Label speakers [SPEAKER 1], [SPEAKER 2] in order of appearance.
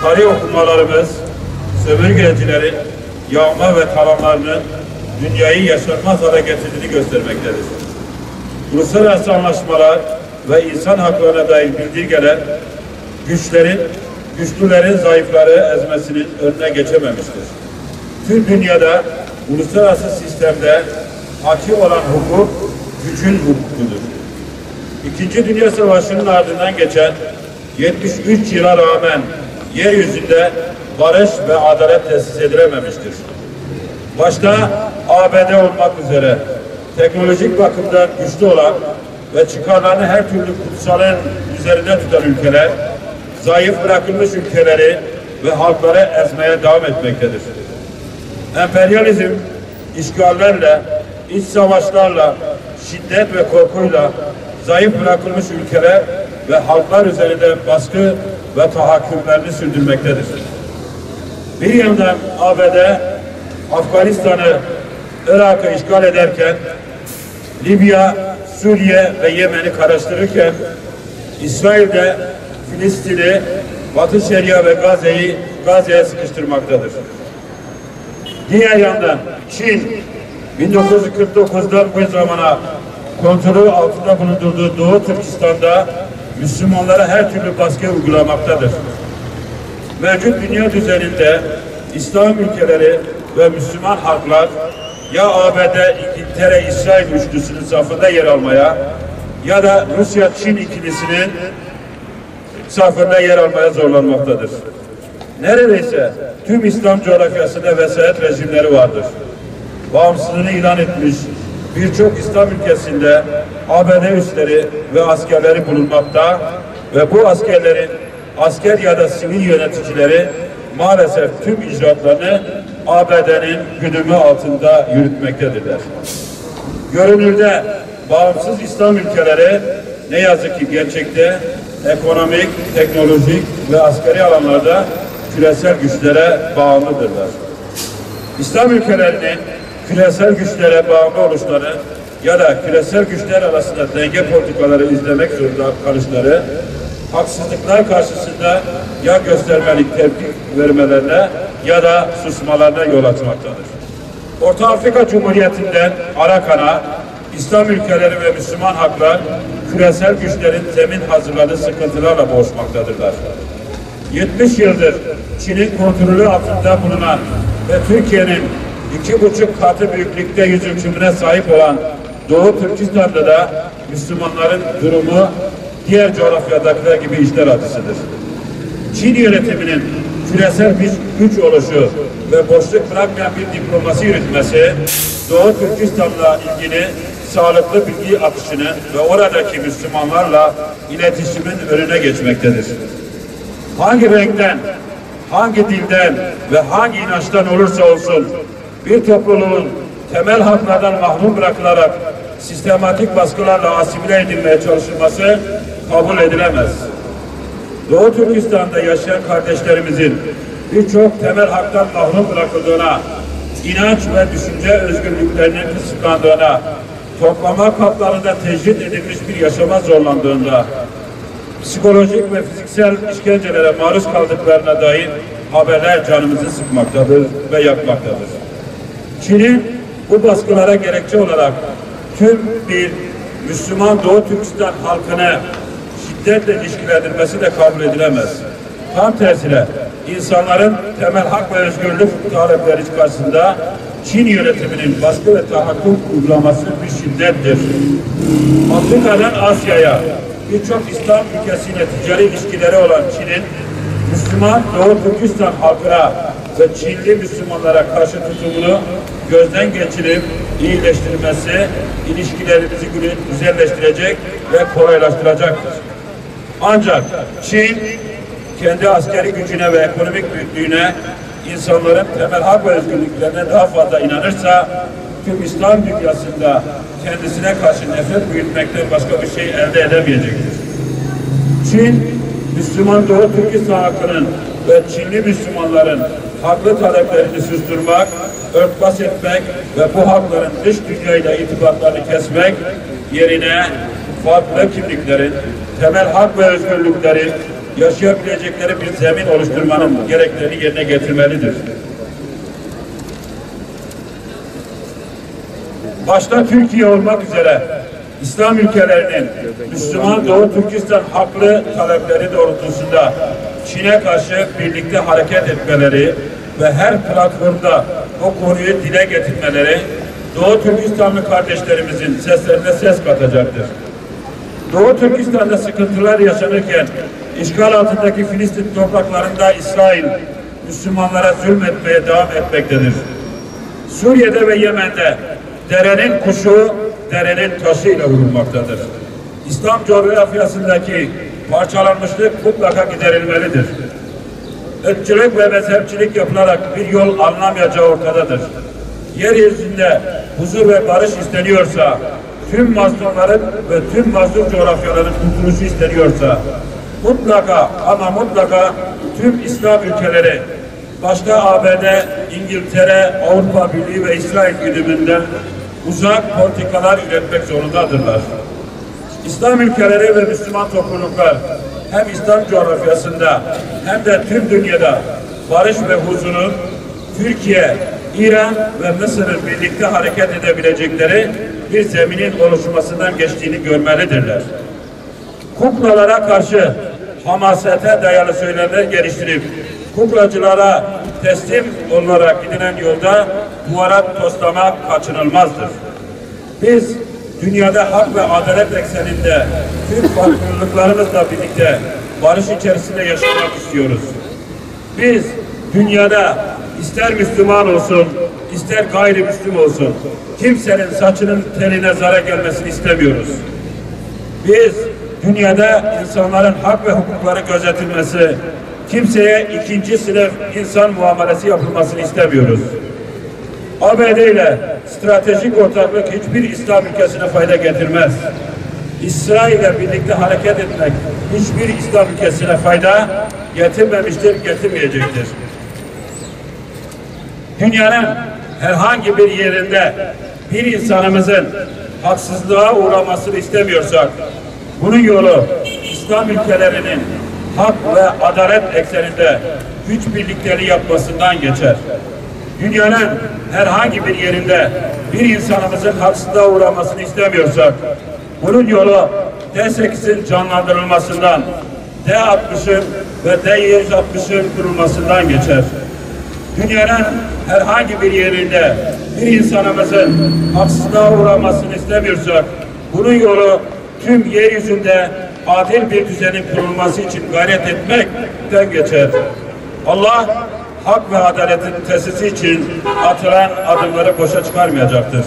[SPEAKER 1] Tarih okumalarımız, sömürgecilerin yağma ve talanlarının dünyayı yaşanmaz hale getirdiğini göstermektedir. Uluslararası anlaşmalar ve insan haklarına dair bildirgeler, güçlülerin zayıfları ezmesinin önüne geçememiştir. Tüm dünyada uluslararası sistemde hakim olan hukuk, gücün hukukudur. İkinci Dünya Savaşı'nın ardından geçen 73 yıla rağmen yeryüzünde barış ve adalet tesis edilememiştir. Başta ABD olmak üzere teknolojik bakımdan güçlü olan ve çıkarlarını her türlü kutsalın üzerinde tutan ülkeler, zayıf bırakılmış ülkeleri ve halkları ezmeye devam etmektedir. Emperyalizm, işgallerle, iç savaşlarla, şiddet ve korkuyla zayıf bırakılmış ülkeler ve halklar üzerinde baskı ve tahakkümlerini sürdürmektedir. Bir yandan ABD, Afganistan'ı, Irak'ı işgal ederken, Libya, Suriye ve Yemen'i karıştırırken, İsrail'de Filistin'i, Batı Şeria ve Gazze'ye sıkıştırmaktadır. Diğer yandan Çin, 1949'dan bu zamana kontrolü altında bulundurduğu Doğu Türkistan'da Müslümanlara her türlü baskı uygulamaktadır. Mevcut dünya düzeninde İslam ülkeleri ve Müslüman halklar ya ABD, İngiltere, İsrail üçlüsünün safında yer almaya ya da Rusya-Çin ikilisinin safında yer almaya zorlanmaktadır. Neredeyse tüm İslam coğrafyasında vesayet rejimleri vardır. Bağımsızlığını ilan etmiş birçok İslam ülkesinde ABD üsleri ve askerleri bulunmakta ve bu askerlerin asker ya da sivil yöneticileri maalesef tüm icraatlarını ABD'nin güdümü altında yürütmektedirler. Görünürde bağımsız İslam ülkeleri ne yazık ki gerçekte ekonomik, teknolojik ve askeri alanlarda küresel güçlere bağımlıdırlar. İslam ülkelerinin küresel güçlere bağımlı oluşları ya da küresel güçler arasında denge politikaları izlemek zorunda kalışları, haksızlıklar karşısında ya göstermelik tepki vermelerine ya da susmalarına yol açmaktadır. Orta Afrika Cumhuriyeti'nden Arakan'a İslam ülkeleri ve Müslüman halklar küresel güçlerin zemin hazırladığı sıkıntılarla boğuşmaktadırlar. 70 yıldır Çin'in kontrolü altında bulunan ve Türkiye'nin 2,5 katı büyüklükte yüz ölçümüne sahip olan Doğu Türkistan'da da Müslümanların durumu diğer coğrafyadakiler gibi işler acısıdır. Çin yönetiminin küresel güç oluşu ve boşluk bırakmayan bir diplomasi yürütmesi, Doğu Türkistan'la ilgili sağlıklı bilgi akışını ve oradaki Müslümanlarla iletişimin önüne geçmektedir. Hangi renkten, hangi dilden ve hangi inançtan olursa olsun bir topluluğun temel haklardan mahrum bırakılarak sistematik baskılarla asimile edilmeye çalışılması kabul edilemez. Doğu Türkistan'da yaşayan kardeşlerimizin birçok temel haktan mahrum bırakıldığına, inanç ve düşünce özgürlüklerinin kısıtlandığına, toplama kaplarında tecrit edilmiş bir yaşama zorlandığında, psikolojik ve fiziksel işkencelere maruz kaldıklarına dair haberler canımızı sıkmaktadır ve yakmaktadır. Çin'in bu baskılara gerekçe olarak tüm bir Müslüman Doğu Türkistan halkını şiddetle ilişkilendirmesi de kabul edilemez. Tam tersine insanların temel hak ve özgürlük talepleri karşısında Çin yönetiminin baskı ve tahakküm uygulaması bir şiddettir. Afrika'dan Asya'ya birçok İslam ülkesiyle ticari ilişkileri olan Çin'in Müslüman Doğu Türkistan halkına ve Çinli Müslümanlara karşı tutumunu gözden geçirip iyileştirmesi ilişkilerimizi güzelleştirecek ve kolaylaştıracaktır. Ancak Çin kendi askeri gücüne ve ekonomik büyüklüğüne, insanların temel hak ve özgürlüklerine daha fazla inanırsa tüm İslam dünyasında kendisine karşı nefret büyütmekten başka bir şey elde edemeyecektir. Çin, Müslüman Doğu Türkistan halkının ve Çinli Müslümanların haklı taleplerini susturmak örtbas etmek ve bu hakların dış dünyayla irtibatlarını kesmek yerine farklı kimliklerin, temel hak ve özgürlüklerin yaşayabilecekleri bir zemin oluşturmanın gereklerini yerine getirmelidir. Başta Türkiye olmak üzere İslam ülkelerinin Müslüman Doğu Türkistan haklı talepleri doğrultusunda Çin'e karşı birlikte hareket etmeleri ve her platformda o konuyu dile getirmeleri Doğu Türkistanlı kardeşlerimizin seslerine ses katacaktır. Doğu Türkistan'da sıkıntılar yaşanırken işgal altındaki Filistin topraklarında İsrail Müslümanlara zulmetmeye devam etmektedir. Suriye'de ve Yemen'de derenin kuşu, derenin taşıyla vurulmaktadır. İslam coğrafyasındaki parçalanmışlık mutlaka giderilmelidir. Irkçılık ve mezhepçilik yapılarak bir yol alınamayacağı ortadadır. Yeryüzünde huzur ve barış isteniyorsa, tüm mazlumların ve tüm mazlum coğrafyaların kurtuluşu isteniyorsa, mutlaka ama mutlaka tüm İslam ülkeleri, başta ABD, İngiltere, Avrupa Birliği ve İsrail güdümünden uzak politikalar üretmek zorundadırlar. İslam ülkeleri ve Müslüman topluluklar hem İslam coğrafyasında hem de tüm dünyada barış ve huzurun Türkiye, İran ve Mısır'ın birlikte hareket edebilecekleri bir zeminin oluşmasından geçtiğini görmelidirler. Kuklalara karşı hamasete dayalı söylemler geliştirip kuklacılara teslim olarak gidilen yolda duvara toslamak kaçınılmazdır. Biz dünyada hak ve adalet ekseninde tüm farklılıklarımızla birlikte barış içerisinde yaşamak istiyoruz. Biz dünyada ister Müslüman olsun, ister gayrimüslim olsun, kimsenin saçının teline zarar gelmesini istemiyoruz. Biz dünyada insanların hak ve hukukları gözetilmesi, kimseye ikinci sınıf insan muamelesi yapılmasını istemiyoruz. ABD ile stratejik ortaklık hiçbir İslam ülkesine fayda getirmez. İsrail ile birlikte hareket etmek hiçbir İslam ülkesine fayda getirmemiştir, getirmeyecektir. Dünyanın herhangi bir yerinde bir insanımızın haksızlığa uğramasını istemiyorsak, bunun yolu İslam ülkelerinin hak ve adalet ekseninde güç birlikleri yapmasından geçer. Dünyanın herhangi bir yerinde bir insanımızın haksızlığa uğramasını istemiyorsak, bunun yolu D8'in canlandırılmasından, D60'ın ve D160'ın kurulmasından geçer. Dünyanın herhangi bir yerinde bir insanımızın haksızlığa uğramasını istemiyorsak, bunun yolu tüm yeryüzünde adil bir düzenin kurulması için gayret etmekten geçer. Allah hak ve adaletin tesisi için atılan adımları boşa çıkarmayacaktır.